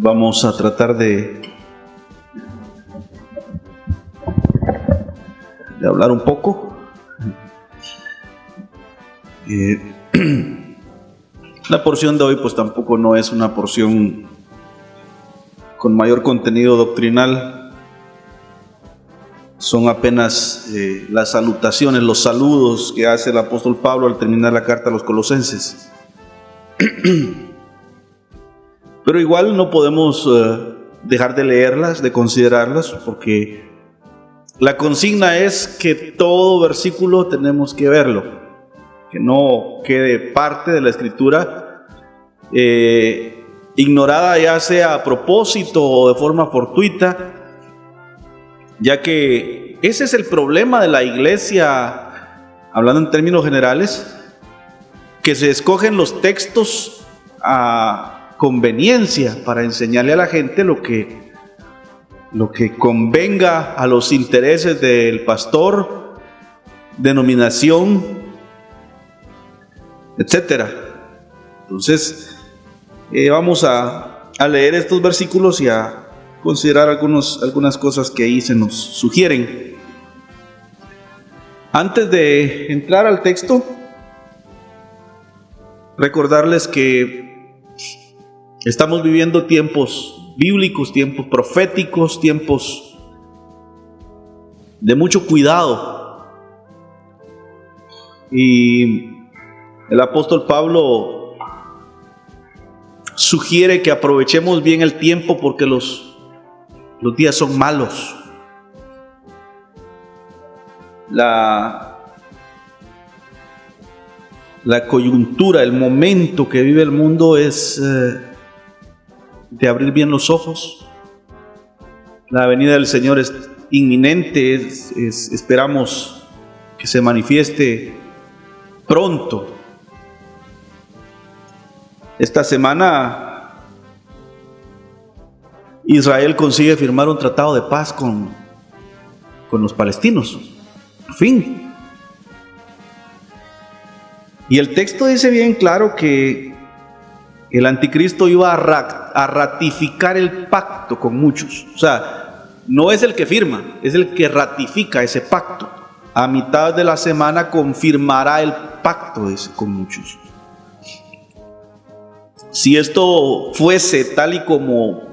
Vamos a tratar de hablar un poco. La porción de hoy pues tampoco no es una porción con mayor contenido doctrinal. Son apenas las salutaciones, los saludos que hace el apóstol Pablo al terminar la carta a los Colosenses. Pero igual no podemos dejar de leerlas, de considerarlas, porque la consigna es que todo versículo tenemos que verlo, que no quede parte de la Escritura ignorada, ya sea a propósito o de forma fortuita, ya que ese es el problema de la iglesia, hablando en términos generales, que se escogen los textos a conveniencia para enseñarle a la gente lo que convenga a los intereses del pastor, denominación, etcétera. Entonces vamos a leer estos versículos y a considerar algunas cosas que ahí se nos sugieren. Antes de entrar al texto, recordarles que estamos viviendo tiempos bíblicos, tiempos proféticos, tiempos de mucho cuidado. Y el apóstol Pablo sugiere que aprovechemos bien el tiempo porque los días son malos. La coyuntura, el momento que vive el mundo es de abrir bien los ojos. La venida del Señor es inminente, esperamos que se manifieste pronto. Esta semana Israel consigue firmar un tratado de paz con los palestinos. Por fin. Y el texto dice bien claro que el anticristo iba a ratificar el pacto con muchos. O sea, no es el que firma, es el que ratifica ese pacto. A mitad de la semana confirmará el pacto con muchos. Si esto fuese tal y como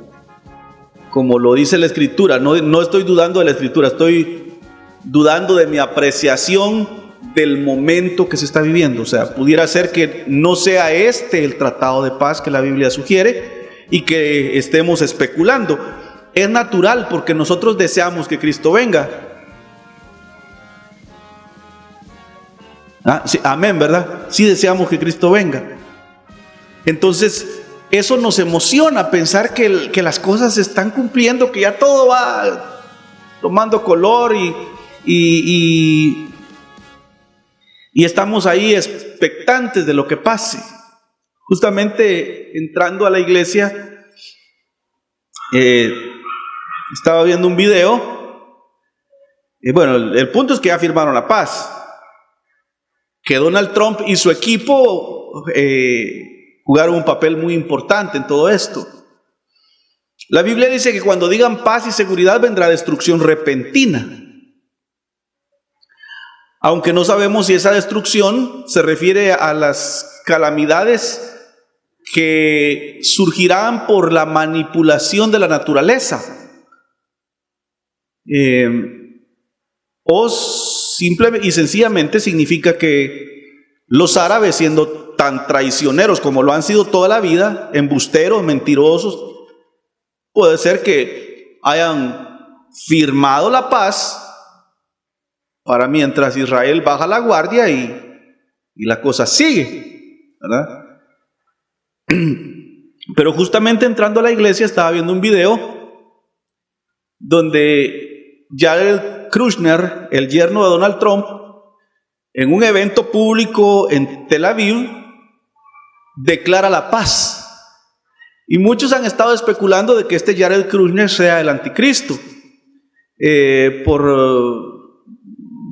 lo dice la Escritura, no estoy dudando de la Escritura, estoy dudando de mi apreciación del momento que se está viviendo. O sea, pudiera ser que no sea este el tratado de paz que la Biblia sugiere y que estemos especulando. Es natural porque nosotros deseamos que Cristo venga. Sí, amén, ¿verdad? Sí deseamos que Cristo venga. Entonces, eso nos emociona, pensar que las cosas se están cumpliendo, que ya todo va tomando color y estamos ahí expectantes de lo que pase. Justamente entrando a la iglesia, estaba viendo un video. Bueno, el punto es que ya firmaron la paz, que Donald Trump y su equipo jugaron un papel muy importante en todo esto. La Biblia dice que cuando digan paz y seguridad vendrá destrucción repentina. Aunque no sabemos si esa destrucción se refiere a las calamidades que surgirán por la manipulación de la naturaleza, o simple y sencillamente significa que los árabes, siendo tan traicioneros como lo han sido toda la vida, embusteros, mentirosos, puede ser que hayan firmado la paz para mientras Israel baja la guardia y la cosa sigue, ¿verdad? Pero justamente entrando a la iglesia estaba viendo un video donde Jared Kushner, el yerno de Donald Trump, en un evento público en Tel Aviv, declara la paz. Y muchos han estado especulando de que este Jared Kushner sea el anticristo, por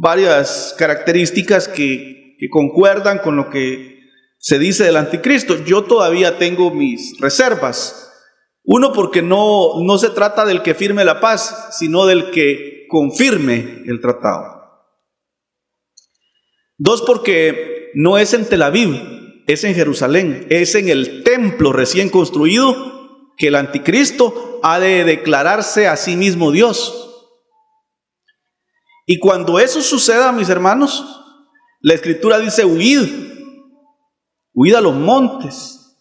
varias características que concuerdan con lo que se dice del anticristo. Yo todavía tengo mis reservas. Uno, porque no se trata del que firme la paz, sino del que confirme el tratado. Dos, porque no es en Tel Aviv, es en Jerusalén, es en el templo recién construido que el anticristo ha de declararse a sí mismo Dios. Y cuando eso suceda, mis hermanos, la Escritura dice: huid a los montes.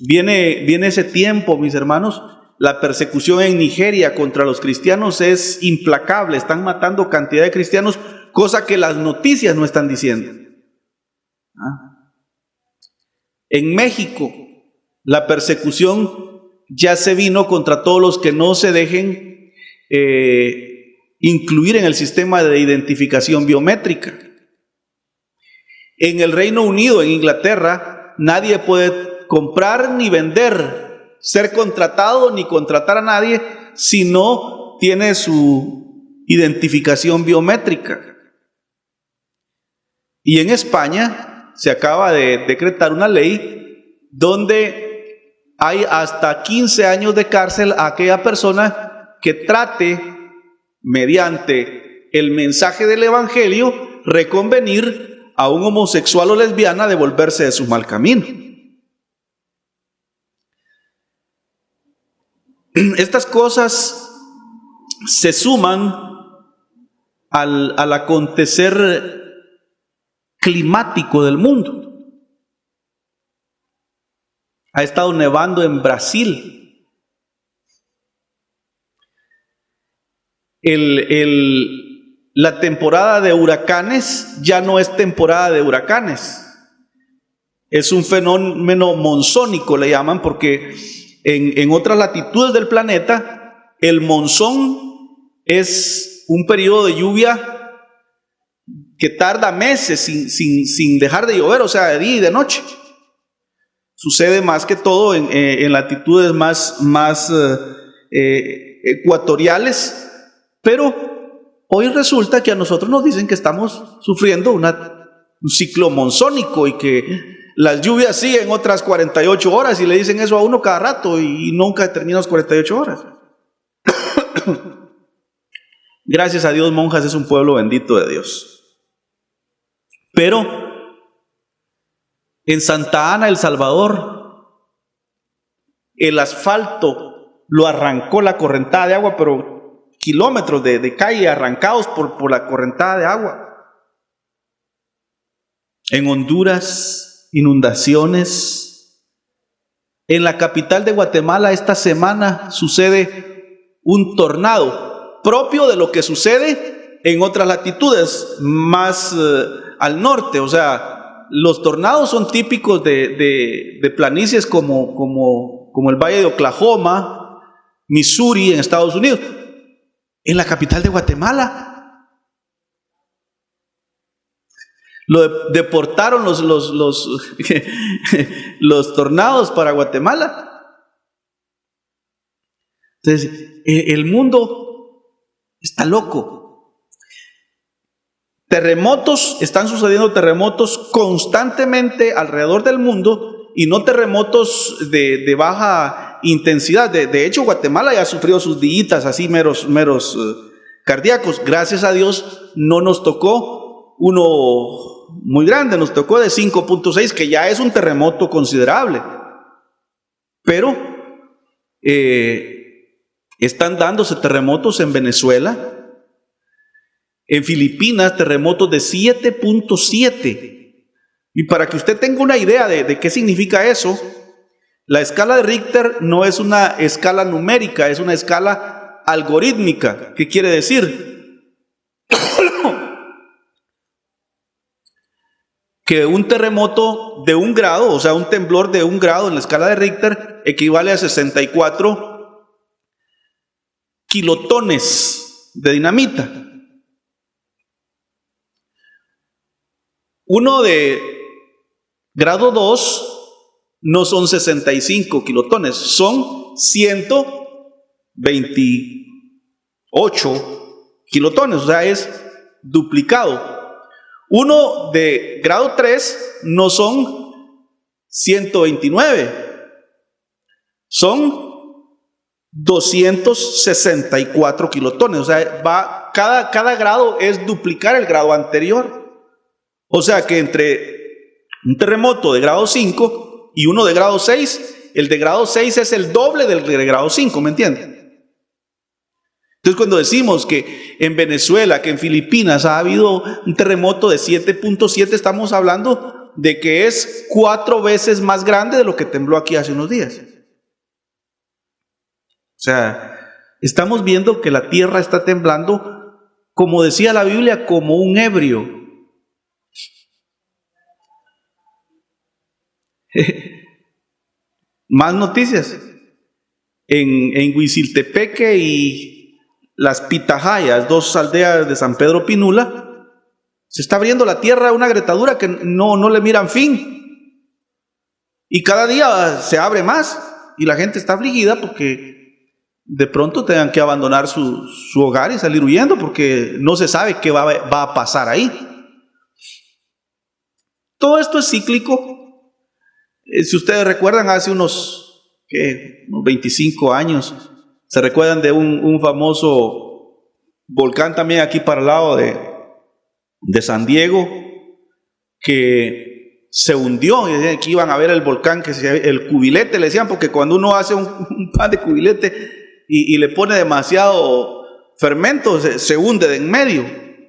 Viene ese tiempo, mis hermanos. La persecución en Nigeria contra los cristianos es implacable. Están matando cantidad de cristianos, cosa que las noticias no están diciendo. En México, la persecución ya se vino contra todos los que no se dejen incluir en el sistema de identificación biométrica. En el Reino Unido, en Inglaterra, nadie puede comprar ni vender, ser contratado ni contratar a nadie si no tiene su identificación biométrica. Y en España se acaba de decretar una ley donde hay hasta 15 años de cárcel a aquella persona que trate, mediante el mensaje del Evangelio, reconvenir a un homosexual o lesbiana de volverse de su mal camino. Estas cosas se suman al acontecer climático del mundo. Ha estado nevando en Brasil. La temporada de huracanes ya no es temporada de huracanes. Es un fenómeno monzónico, le llaman, porque en otras latitudes del planeta el monzón es un periodo de lluvia que tarda meses sin dejar de llover, o sea, de día y de noche. Sucede más que todo en latitudes más ecuatoriales, pero hoy resulta que a nosotros nos dicen que estamos sufriendo un ciclo monzónico y que las lluvias siguen otras 48 horas y le dicen eso a uno cada rato y nunca terminan las 48 horas. Gracias a Dios, Monjas es un pueblo bendito de Dios. Pero en Santa Ana, El Salvador, el asfalto lo arrancó la correntada de agua, pero kilómetros de calle arrancados por la correntada de agua. En Honduras, inundaciones. En la capital de Guatemala esta semana sucede un tornado propio de lo que sucede en otras latitudes más al norte. O sea, los tornados son típicos de planicies como el Valle de Oklahoma, Missouri en Estados Unidos. En la capital de Guatemala lo deportaron los tornados para Guatemala. Entonces, el mundo está loco. Terremotos, están sucediendo terremotos constantemente alrededor del mundo, y no terremotos de baja intensidad. De hecho, Guatemala ya ha sufrido sus días así meros cardíacos. Gracias a Dios no nos tocó uno muy grande, nos tocó de 5.6, que ya es un terremoto considerable. Pero están dándose terremotos en Venezuela, en Filipinas, terremotos de 7.7. Y para que usted tenga una idea de qué significa eso, la escala de Richter no es una escala numérica, es una escala algorítmica. ¿Qué quiere decir? Que un terremoto de 1 grado, o sea, un temblor de 1 grado en la escala de Richter, equivale a 64 kilotones de dinamita. Uno de grado 2 no son 65 kilotones, son 128 kilotones, o sea, es duplicado. Uno de grado 3 no son 129, son 264 kilotones, o sea, cada grado es duplicar el grado anterior. O sea que entre un terremoto de grado 5 y uno de grado 6, el de grado 6 es el doble del de grado 5, ¿me entienden? Entonces, cuando decimos que en Venezuela, que en Filipinas ha habido un terremoto de 7.7, estamos hablando de que es 4 veces más grande de lo que tembló aquí hace unos días. O sea, estamos viendo que la tierra está temblando, como decía la Biblia, como un ebrio. Más noticias. En Huiziltepeque y Las Pitahayas, 2 aldeas de San Pedro Pinula, se está abriendo la tierra una agrietadura que no le miran fin. Y cada día se abre más y la gente está afligida porque de pronto tengan que abandonar su hogar y salir huyendo porque no se sabe qué va a pasar ahí. Todo esto es cíclico. Si ustedes recuerdan, hace unos 25 años, se recuerdan de un famoso volcán también aquí para el lado de San Diego, que se hundió, y decían que iban a ver el volcán, el cubilete le decían, porque cuando uno hace un pan de cubilete y le pone demasiado fermento, se hunde de en medio,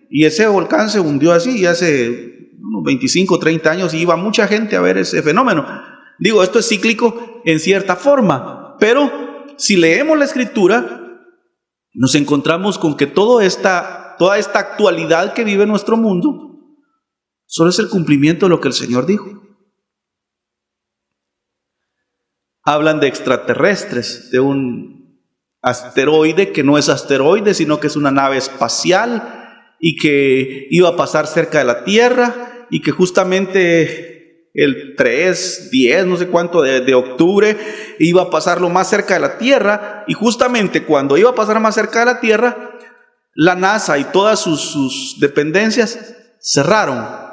y ese volcán se hundió así, y hace unos 25, 30 años, y iba mucha gente a ver ese fenómeno. Digo, esto es cíclico en cierta forma, pero si leemos la Escritura, nos encontramos con que toda esta actualidad que vive nuestro mundo solo es el cumplimiento de lo que el Señor dijo. Hablan de extraterrestres, de un asteroide que no es asteroide, sino que es una nave espacial y que iba a pasar cerca de la Tierra y que justamente el 3, 10, no sé cuánto de octubre iba a pasar lo más cerca de la Tierra, y justamente cuando iba a pasar más cerca de la Tierra, la NASA y todas sus dependencias cerraron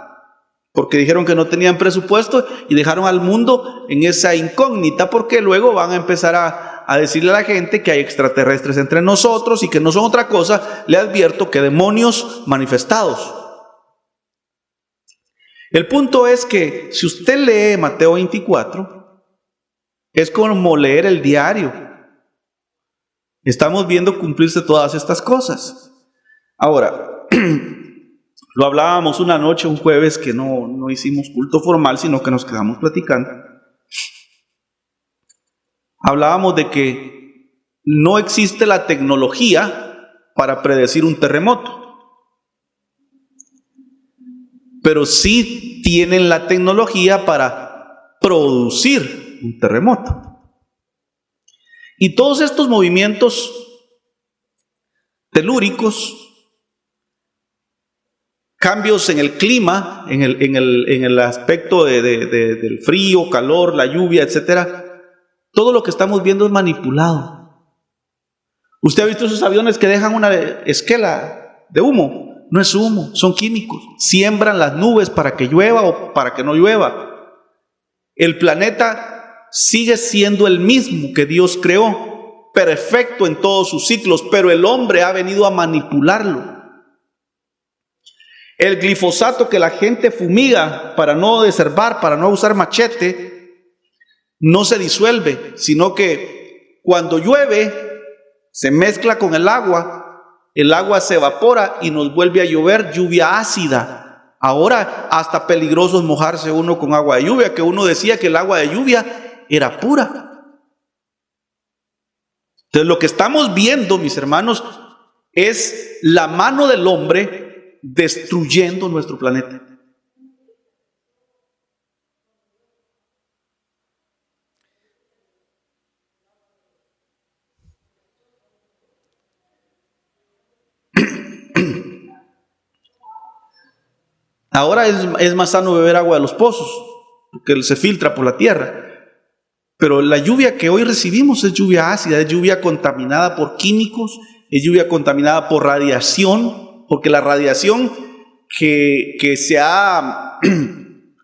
porque dijeron que no tenían presupuesto y dejaron al mundo en esa incógnita, porque luego van a empezar a decirle a la gente que hay extraterrestres entre nosotros y que no son otra cosa. Le advierto que demonios manifestados. El punto es que si usted lee Mateo 24, es como leer el diario. Estamos viendo cumplirse todas estas cosas. Ahora, lo hablábamos una noche, un jueves, que no hicimos culto formal, sino que nos quedamos platicando. Hablábamos de que no existe la tecnología para predecir un terremoto, pero sí tienen la tecnología para producir un terremoto. Y todos estos movimientos telúricos, cambios en el clima, en el aspecto del frío, calor, la lluvia, etcétera, todo lo que estamos viendo es manipulado. ¿Usted ha visto esos aviones que dejan una esquela de humo? No es humo, son químicos. Siembran las nubes para que llueva o para que no llueva. El planeta sigue siendo el mismo que Dios creó, perfecto en todos sus ciclos, pero el hombre ha venido a manipularlo. El glifosato que la gente fumiga para no deservar, para no usar machete, no se disuelve, sino que cuando llueve se mezcla con el agua se evapora y nos vuelve a llover lluvia ácida. Ahora hasta peligroso es mojarse uno con agua de lluvia, que uno decía que el agua de lluvia era pura. Entonces lo que estamos viendo, mis hermanos, es la mano del hombre destruyendo nuestro planeta. Ahora es más sano beber agua de los pozos, porque se filtra por la tierra. Pero la lluvia que hoy recibimos es lluvia ácida, es lluvia contaminada por químicos, es lluvia contaminada por radiación, porque la radiación que se ha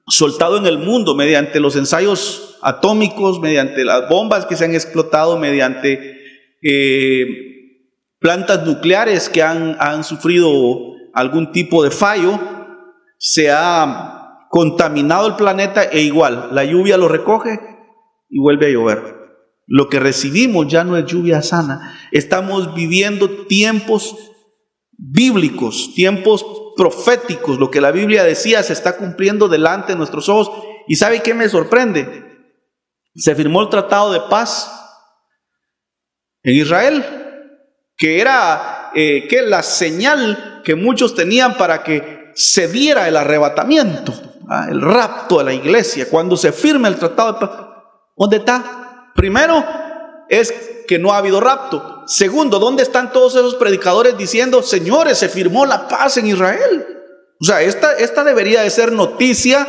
soltado en el mundo mediante los ensayos atómicos, mediante las bombas que se han explotado, mediante plantas nucleares que han sufrido algún tipo de fallo, se ha contaminado el planeta, e igual la lluvia lo recoge y vuelve a llover. Lo que recibimos ya no es lluvia sana. Estamos viviendo tiempos bíblicos, tiempos proféticos. Lo que la Biblia decía se está cumpliendo delante de nuestros ojos. ¿Y sabe qué me sorprende? Se firmó el Tratado de Paz en Israel, que era la señal que muchos tenían para que se diera el arrebatamiento, el rapto de la iglesia. Cuando se firma el Tratado de Paz, ¿dónde está? Primero, es que no ha habido rapto. Segundo, ¿dónde están todos esos predicadores diciendo, señores, se firmó la paz en Israel? O sea, esta debería de ser noticia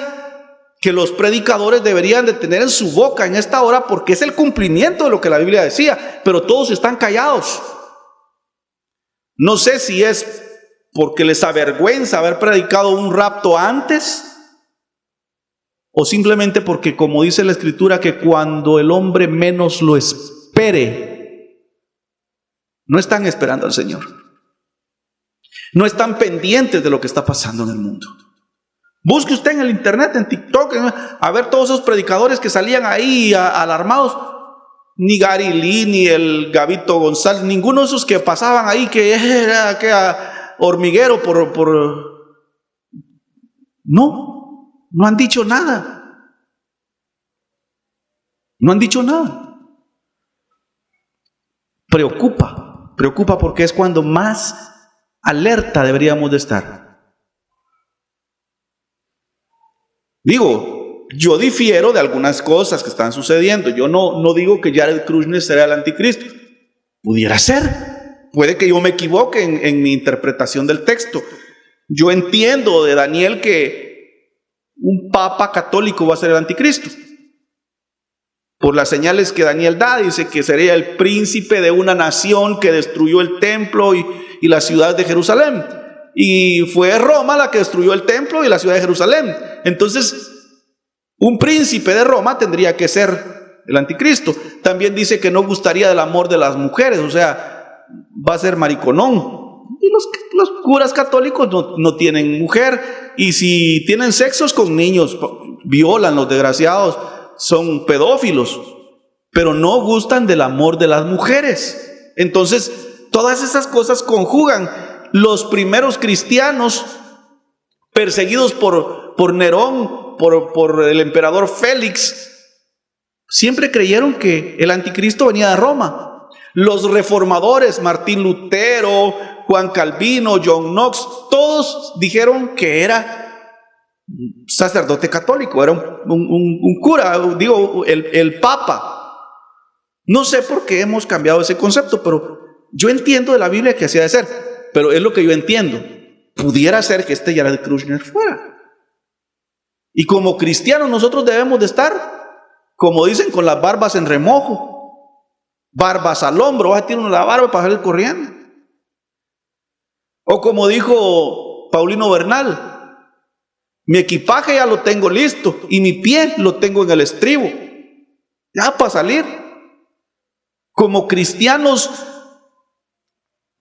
que los predicadores deberían de tener en su boca en esta hora, porque es el cumplimiento de lo que la Biblia decía, pero todos están callados. No sé si es porque les avergüenza haber predicado un rapto antes, o simplemente porque, como dice la Escritura, que cuando el hombre menos lo espere, no están esperando al Señor. No están pendientes de lo que está pasando en el mundo. Busque usted en el internet, en TikTok, a ver todos esos predicadores que salían ahí alarmados. Ni Gary Lee, ni el Gabito González, ninguno de esos que pasaban ahí que era hormiguero No han dicho nada. No han dicho nada. Preocupa porque es cuando más alerta deberíamos de estar. Digo, yo difiero de algunas cosas que están sucediendo. Yo no digo que Jared Kushner será el anticristo. Pudiera ser. Puede que yo me equivoque en mi interpretación del texto. Yo entiendo de Daniel que un papa católico va a ser el anticristo. Por las señales que Daniel da, dice que sería el príncipe de una nación que destruyó el templo y la ciudad de Jerusalén. Y fue Roma la que destruyó el templo y la ciudad de Jerusalén. Entonces, un príncipe de Roma tendría que ser el anticristo. También dice que no gustaría del amor de las mujeres, o sea, va a ser mariconón. Y los curas católicos no tienen mujer, y si tienen sexos con niños, violan, los desgraciados, son pedófilos, pero no gustan del amor de las mujeres. Entonces, todas esas cosas conjugan. Los primeros cristianos perseguidos por Nerón, por el emperador Félix, siempre creyeron que el anticristo venía de Roma. Los reformadores, Martín Lutero, Juan Calvino, John Knox, todos dijeron que era sacerdote católico, era un cura, digo, el papa. No sé por qué hemos cambiado ese concepto, pero yo entiendo de la Biblia que así ha de ser. Pero es lo que yo entiendo. Pudiera ser que este Jared Kushner fuera. Y como cristianos nosotros debemos de estar, como dicen, con las barbas en remojo, barbas al hombro. Vas a tirar la barba para salir corriendo. O como dijo Paulino Bernal, mi equipaje ya lo tengo listo y mi pie lo tengo en el estribo, ya para salir. Como cristianos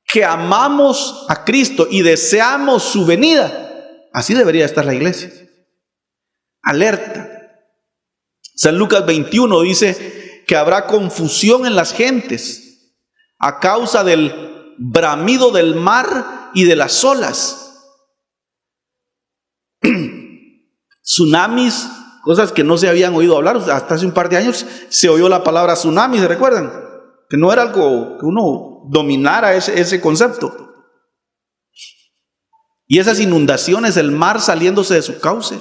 que amamos a Cristo y deseamos su venida, así debería estar la iglesia, alerta. San Lucas 21 dice que habrá confusión en las gentes a causa del bramido del mar y de las olas. Tsunamis, cosas que no se habían oído hablar. Hasta hace un par de años se oyó la palabra tsunami, ¿se recuerdan? que no era algo que uno dominara ese concepto. Y esas inundaciones, el mar saliéndose de su cauce.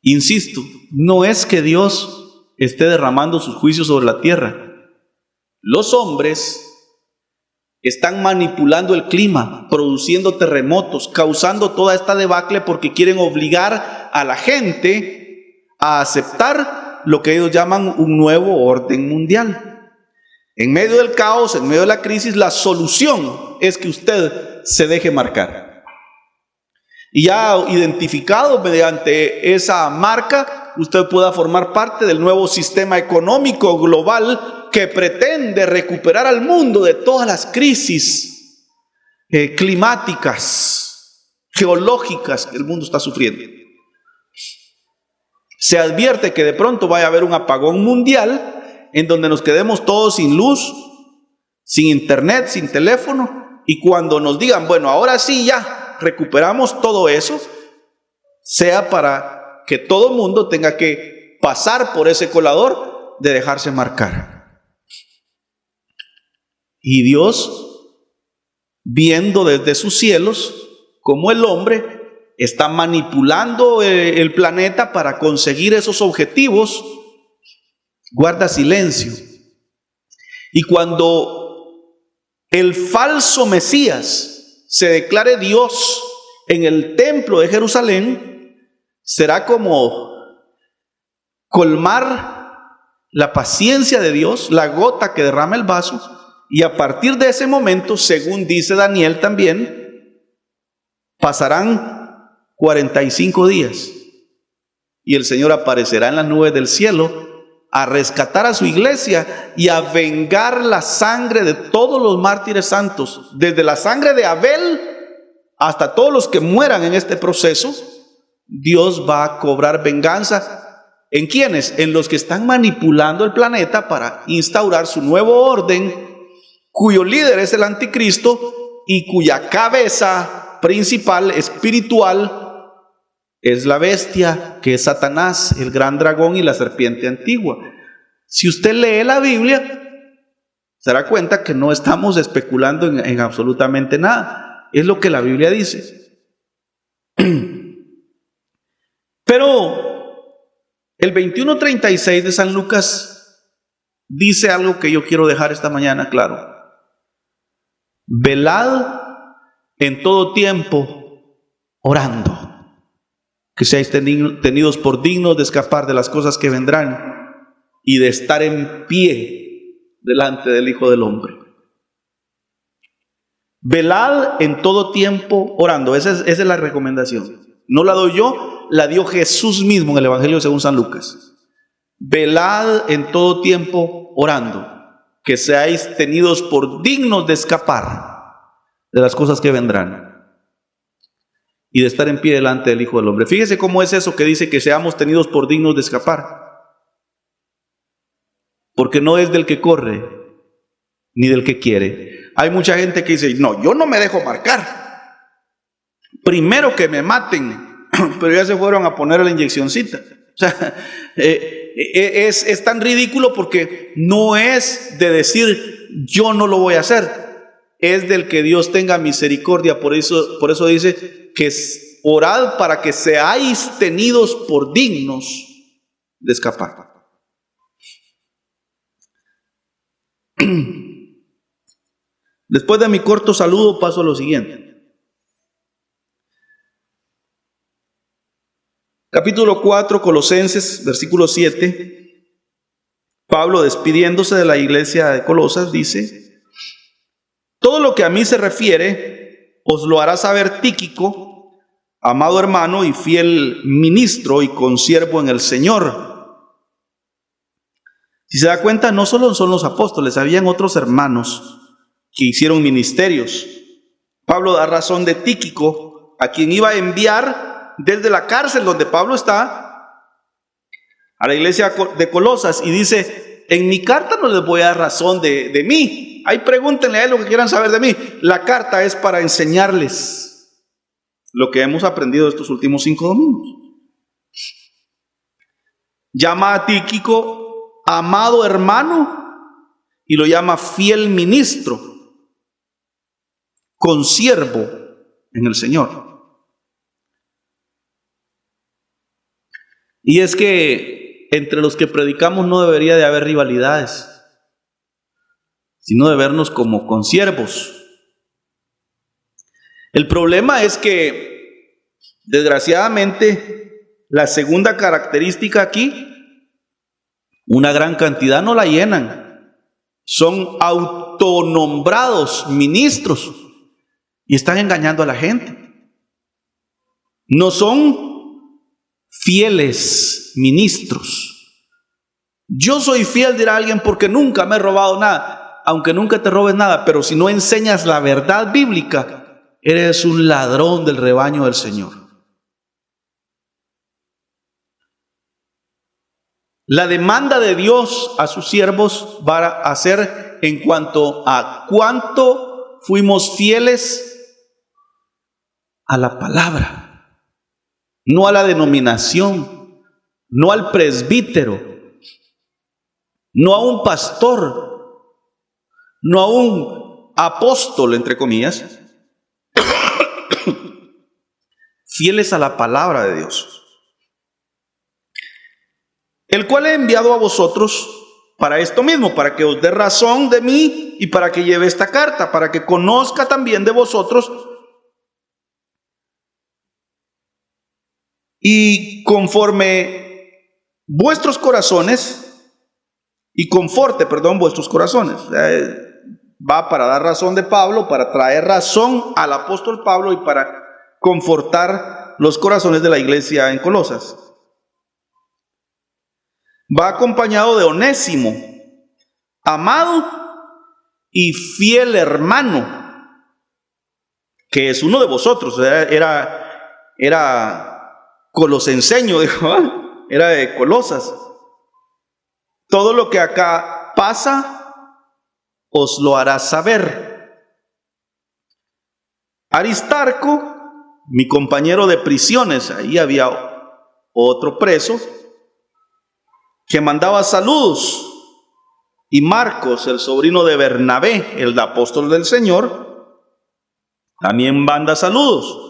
Insisto, no es que Dios esté derramando sus juicios sobre la tierra. Los hombres están manipulando el clima, produciendo terremotos, causando toda esta debacle porque quieren obligar a la gente a aceptar lo que ellos llaman un nuevo orden mundial. En medio del caos, en medio de la crisis, la solución es que usted se deje marcar. Y ya identificado mediante esa marca, usted pueda formar parte del nuevo sistema económico global que pretende recuperar al mundo de todas las crisis climáticas, geológicas que el mundo está sufriendo. Se advierte que de pronto vaya a haber un apagón mundial en donde nos quedemos todos sin luz, sin internet, sin teléfono, y cuando nos digan, bueno, ahora sí ya recuperamos todo eso, sea para que todo el mundo tenga que pasar por ese colador de dejarse marcar. Y Dios, viendo desde sus cielos cómo el hombre está manipulando el planeta para conseguir esos objetivos, guarda silencio. Y cuando el falso Mesías se declare Dios en el templo de Jerusalén, será como colmar la paciencia de Dios, la gota que derrama el vaso. Y a partir de ese momento, según dice Daniel también, pasarán 45 días y el Señor aparecerá en las nubes del cielo a rescatar a su iglesia y a vengar la sangre de todos los mártires santos, desde la sangre de Abel hasta todos los que mueran en este proceso. Dios va a cobrar venganza. ¿En quiénes? En los que están manipulando el planeta para instaurar su nuevo orden, cuyo líder es el anticristo y cuya cabeza principal espiritual es la bestia, que es Satanás, el gran dragón y la serpiente antigua. Si usted lee la Biblia, se dará cuenta que no estamos especulando en absolutamente nada. Es lo que la Biblia dice. Pero el 21:36 de San Lucas dice algo que yo quiero dejar esta mañana claro. Velad en todo tiempo orando, que seáis tenidos por dignos de escapar de las cosas que vendrán y de estar en pie delante del Hijo del Hombre. Velad en todo tiempo orando. Esa es la recomendación. No la doy yo, la dio Jesús mismo en el Evangelio según San Lucas. Velad en todo tiempo orando, que seáis tenidos por dignos de escapar de las cosas que vendrán y de estar en pie delante del Hijo del Hombre. Fíjese cómo es eso que dice que seamos tenidos por dignos de escapar. Porque no es del que corre ni del que quiere. Hay mucha gente que dice, no, yo no me dejo marcar. Primero que me maten, pero ya se fueron a poner la inyeccioncita. O sea, es tan ridículo porque no es de decir yo no lo voy a hacer, es del que Dios tenga misericordia. Por eso dice que orad para que seáis tenidos por dignos de escapar. Después de mi corto saludo paso a lo siguiente. Capítulo 4, Colosenses, versículo 7. Pablo, despidiéndose de la iglesia de Colosas, dice: todo lo que a mí se refiere os lo hará saber Tíquico, amado hermano y fiel ministro y consiervo en el Señor. Si se da cuenta, no solo son los apóstoles, habían otros hermanos que hicieron ministerios. Pablo da razón de Tíquico, a quien iba a enviar desde la cárcel donde Pablo está a la iglesia de Colosas, y dice: en mi carta no les voy a dar razón de mí. Ahí pregúntenle a él lo que quieran saber de mí. La carta es para enseñarles lo que hemos aprendido estos últimos 5 domingos. llama a Tíquico amado hermano y lo llama fiel ministro, consiervo en el Señor. Y es que entre los que predicamos no debería de haber rivalidades, sino de vernos como consiervos. El problema es que, desgraciadamente, la segunda característica aquí, una gran cantidad no la llenan. Son autonombrados ministros y están engañando a la gente. No son fieles ministros. Yo soy fiel, dirá alguien, porque nunca me he robado nada. Aunque nunca te robes nada, pero si no enseñas la verdad bíblica, eres un ladrón del rebaño del Señor. La demanda de Dios a sus siervos va a ser en cuanto a cuánto fuimos fieles a la palabra, no a la denominación, no al presbítero, no a un pastor, no a un apóstol, entre comillas, fieles a la palabra de Dios, el cual he enviado a vosotros para esto mismo, para que os dé razón de mí y para que lleve esta carta, para que conozca también de vosotros y conforme vuestros corazones y conforte, vuestros corazones. Va para dar razón de Pablo, para traer razón al apóstol Pablo y para confortar los corazones de la iglesia en Colosas. Va acompañado de Onésimo, amado y fiel hermano, que es uno de vosotros. Era colosenseño, dijo, era de Colosas. Todo lo que acá pasa os lo hará saber. Aristarco, mi compañero de prisiones, ahí había otro preso que mandaba saludos, y Marcos, el sobrino de Bernabé, el apóstol del Señor, también manda saludos.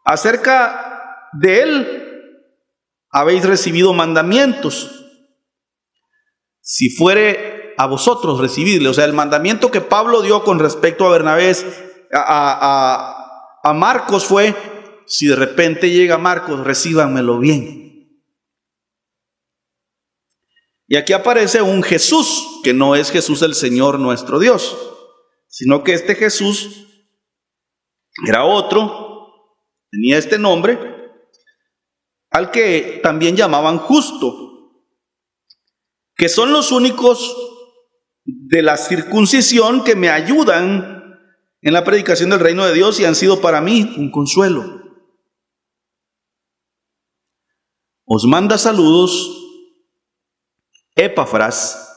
Acerca de él habéis recibido mandamientos. Si fuere a vosotros recibirle, o sea, el mandamiento que Pablo dio con respecto a Bernabé, a Marcos fue: si de repente llega Marcos, recíbanmelo bien. Y aquí aparece un Jesús, que no es Jesús el Señor nuestro Dios, sino que este Jesús era otro, tenía este nombre, al que también llamaban Justo, que son los únicos de la circuncisión que me ayudan en la predicación del reino de Dios y han sido para mí un consuelo. Os manda saludos Epafras,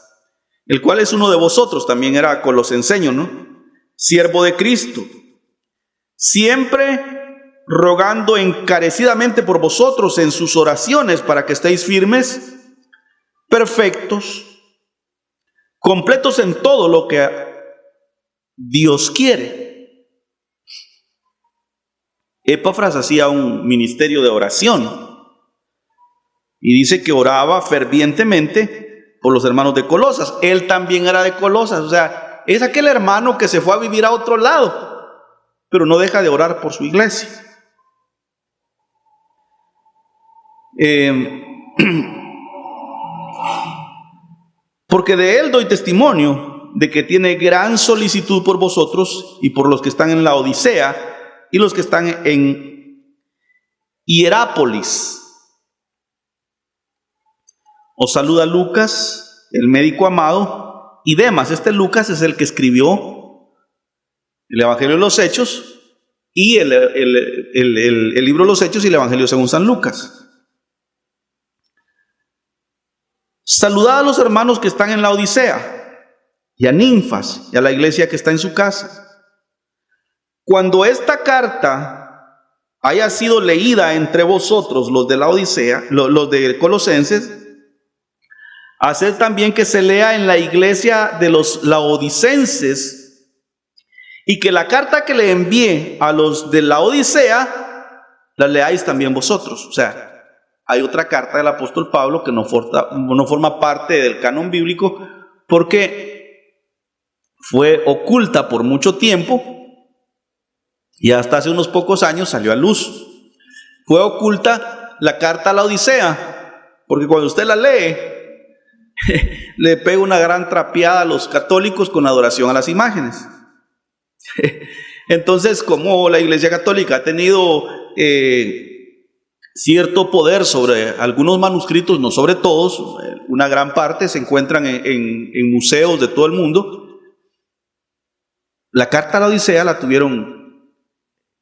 el cual es uno de vosotros, también era colosenseño, ¿no? Siervo de Cristo, siempre rogando encarecidamente por vosotros en sus oraciones para que estéis firmes, perfectos, completos en todo lo que Dios quiere. Epafras hacía un ministerio de oración y dice que oraba fervientemente por los hermanos de Colosas. Él también era de Colosas, o sea, es aquel hermano que se fue a vivir a otro lado, pero no deja de orar por su iglesia. Porque de él doy testimonio de que tiene gran solicitud por vosotros y por los que están en la Odisea y los que están en Hierápolis. Os saluda Lucas, el médico amado, y Demas. Este Lucas es el que escribió el Evangelio de los Hechos y el libro de los Hechos y el Evangelio según San Lucas. Saludad a los hermanos que están en la Odisea, y a Ninfas, y a la iglesia que está en su casa. Cuando esta carta haya sido leída entre vosotros, los de la Odisea, los de Colosenses, Hacer también que se lea en la iglesia de los laodicenses, y que la carta que le envié a los de la Odisea la leáis también vosotros. O sea, hay otra carta del apóstol Pablo que no forma parte del canon bíblico porque fue oculta por mucho tiempo y hasta hace unos pocos años salió a luz. Fue oculta la carta a la Odisea porque cuando usted la lee le pega una gran trapeada a los católicos con adoración a las imágenes. Entonces, como la Iglesia Católica ha tenido cierto poder sobre algunos manuscritos, no sobre todos, una gran parte se encuentran en museos de todo el mundo, la carta a la Odisea la tuvieron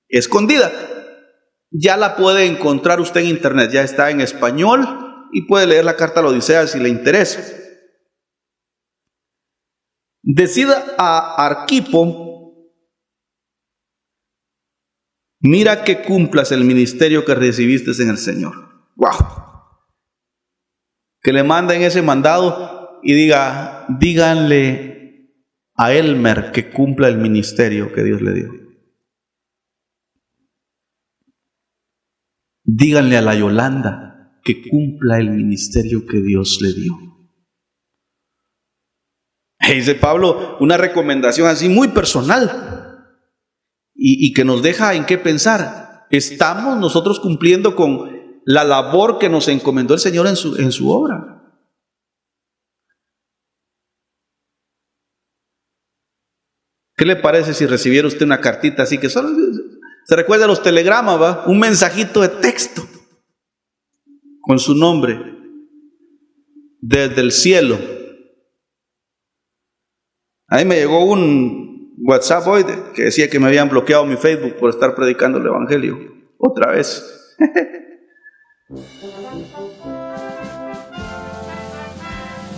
escondida. Ya la puede encontrar usted en internet, ya está en español y puede leer la carta a la Odisea si le interesa. Decida a Arquipo: mira que cumplas el ministerio que recibiste en el Señor. ¡Wow! Que le manden ese mandado y díganle a Elmer que cumpla el ministerio que Dios le dio. Díganle a la Yolanda que cumpla el ministerio que Dios le dio. Dice Pablo una recomendación así muy personal y que nos deja en qué pensar. ¿Estamos nosotros cumpliendo con la labor que nos encomendó el Señor en su obra? ¿Qué le parece si recibiera usted una cartita así que solo se recuerda los telegramas, ¿va? Un mensajito de texto con su nombre desde el cielo? A mí me llegó un WhatsApp hoy que decía que me habían bloqueado mi Facebook por estar predicando el Evangelio otra vez.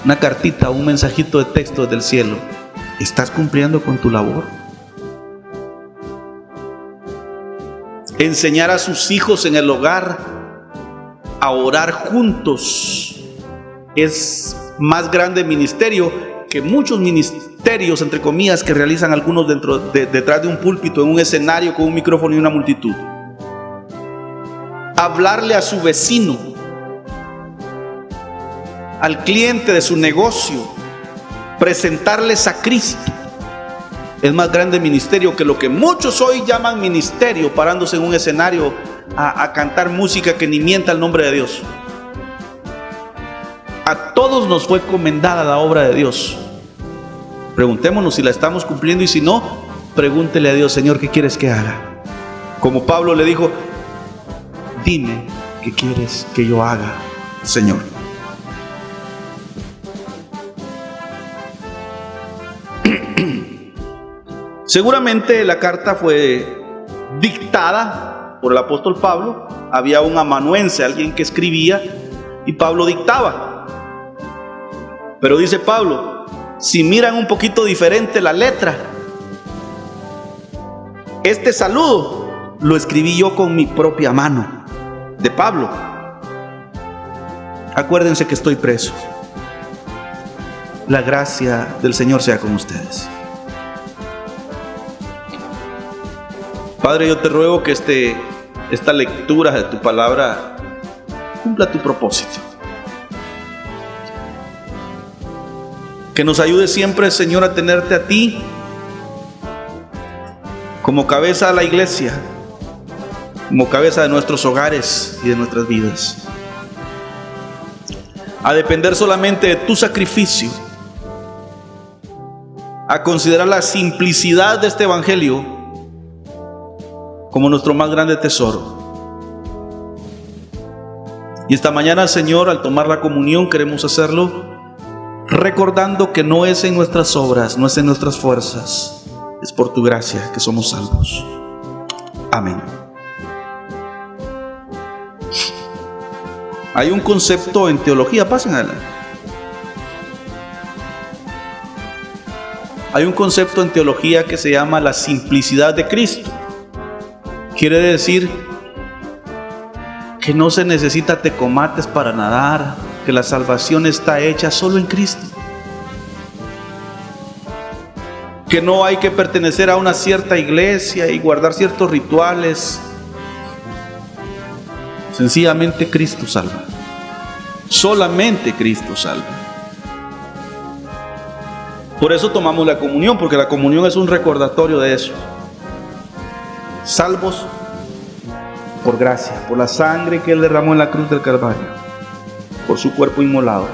Una cartita, un mensajito de texto desde el cielo. ¿Estás cumpliendo con tu labor? Enseñar a sus hijos en el hogar a orar juntos es más grande ministerio que muchos ministerios, entre comillas, que realizan algunos detrás de un púlpito, en un escenario con un micrófono y una multitud. Hablarle a su vecino, al cliente de su negocio, presentarles a Cristo, es más grande ministerio que lo que muchos hoy llaman ministerio, parándose en un escenario a cantar música que ni mienta el nombre de Dios. A todos nos fue encomendada la obra de Dios. Preguntémonos si la estamos cumpliendo, y si no, pregúntele a Dios: Señor, ¿qué quieres que haga? Como Pablo le dijo: dime qué quieres que yo haga, Señor. Seguramente la carta fue dictada por el apóstol Pablo. Había un amanuense, alguien que escribía, y Pablo dictaba. Pero dice Pablo: si miran un poquito diferente la letra, este saludo lo escribí yo con mi propia mano, de Pablo. Acuérdense que estoy preso. La gracia del Señor sea con ustedes. Padre, yo te ruego que esta lectura de tu palabra cumpla tu propósito. Que nos ayude siempre, Señor, a tenerte a ti como cabeza de la iglesia, como cabeza de nuestros hogares y de nuestras vidas. A depender solamente de tu sacrificio, a considerar la simplicidad de este evangelio como nuestro más grande tesoro. Y esta mañana, Señor, al tomar la comunión, queremos hacerlo recordando que no es en nuestras obras, no es en nuestras fuerzas, es por tu gracia que somos salvos. Amén. Hay un concepto en teología, pasen adelante. Hay un concepto en teología que se llama la simplicidad de Cristo. Quiere decir que no se necesita tecomates para nadar, que la salvación está hecha solo en Cristo. Que no hay que pertenecer a una cierta iglesia y guardar ciertos rituales. Sencillamente Cristo salva. Solamente Cristo salva. Por eso tomamos la comunión, porque la comunión es un recordatorio de eso. Salvos por gracia, por la sangre que Él derramó en la cruz del Calvario, por su cuerpo inmolado.